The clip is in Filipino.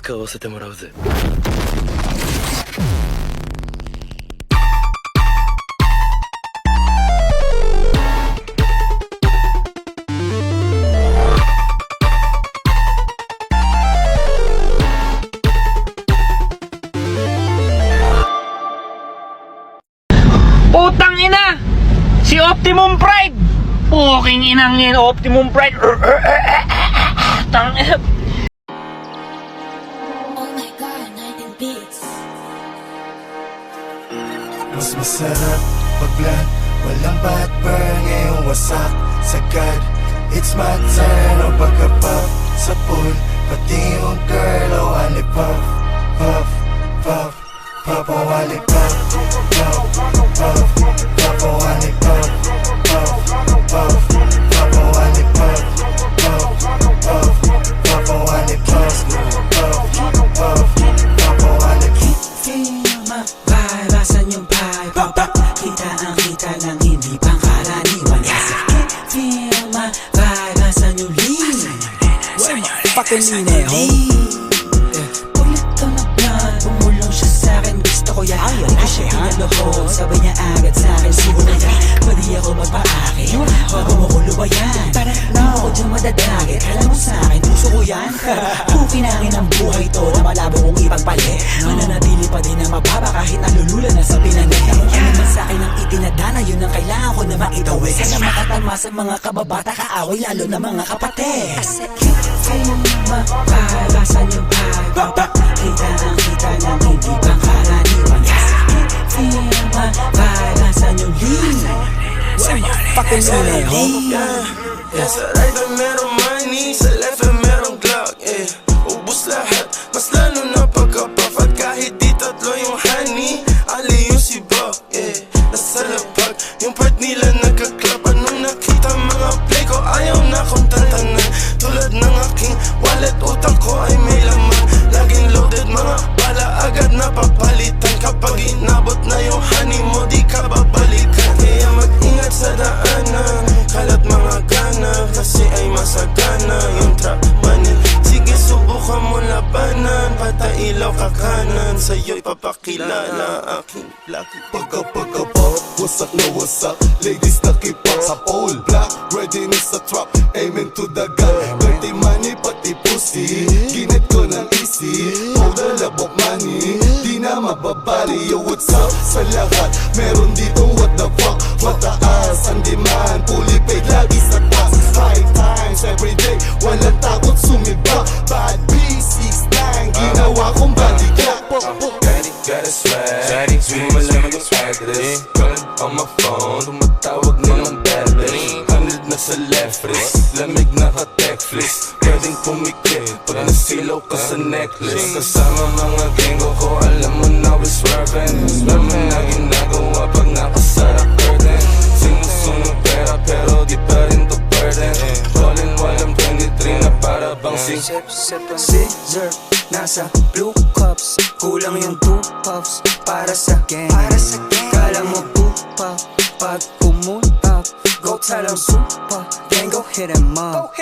買わせてもらうぜ。Putang ina! Si Optimum Pride! Puking inang yan, Optimum Pride! Tang ina! Oh my God, 19 beats. Mas masarap pag-vlog, walang bad burn, ngayong wasak sagad. It's my turn, o pagka-pop sa pool, pati yung girl, o wali puff, puff, puff, puff, o wali puff, puff, puff, puff, o wali puff, puff, puff, puff, o wali puff, puff, puff, puff, o wali puff, puff, puff, puff, o wali puff. Feel my vibe, asan yung vibe? Papa, kita ang kita ng hindi pangkaraniwan. Can't feel my vibe, asan yung lean? Fucking lineho. Ulit ko na plan, umulong siya sa'kin, gusto ko yan. Hindi ko siya pinalohod, sabay niya agad sa'kin. Siguro yan, pwede ako magpa-akin. Bago mo ko lubayan, hindi ako dyan madadagit. Alam mo sa'kin, puso ko yan. Pukinangin ang buhay to na malabo kong ipagpalit. Mananatili pa din na mababa kahit nalulula na sa pinanay. Ano man sa'kin ang itinadana, yun ang kailangan ko na makitawid. Sana makatalma sa mga kababata, kaaway lalo na mga kapatid. I said, feel my vibe, asan yung vibe? Papa, kita ang kita ng hindi pangkaraniwan. Feel my vibe, asan yung lean? Fucking lineho. Sa right ay merong money, sa left ay merong Glock, ubus lahat, mas lalo na pagka-puff. At kahit di tatlo yung honey, ali yung si Buck, nasa lapag, yung part nila nagka-clap. Anong nakita mga play ko, ayaw na akong tantanan. Tulad ng aking wallet, utak ko ay may laman. Laging loaded, mga bala agad na papalitan. Kapag inabot na yung honey mo, di ka babalikan. Kaya mag-ingat sa daanan, kalat mga gana, kasi ay masagana yung trap money. Sige, subukan mo labanan, patailaw ka kanan, sa'yo'y papakilala aking lucky. Pagka-pop, wasak na wasak, ladies nakipak sa pole. Black, readiness sa trap, aiming to the gun. Dirty money, pati pussy, ginit ko ng easy. Powder, labok money, di na mababali. Yo, what's up sa lahat, meron dito what the fuck. Mataas ang demand, fully paid, lagi sa taas. High times everyday, walang takot sumibak. Bad B69, ginawa kong body clock. Got a swag, di mo malaman yung address. Call on my phone, tumatawag nilang bedless. 100 na sa left wrist, lamig na ka-techflix. Pwedeng pumikit, pag nasilaw ka sa necklace. Kasama mga genggo ko, alam mo na we're swerving. Alam mo na ginagawa pag nakasara curtain. Sinusunod pera pero di pa rin to burden. Rolling while I'm 23 na para bang Scissor, nasa blue cups, kulang yung 2 puffs para sa gang. Kala mo pupa, pag pumunta, go tell 'em super, gang go hit 'em up.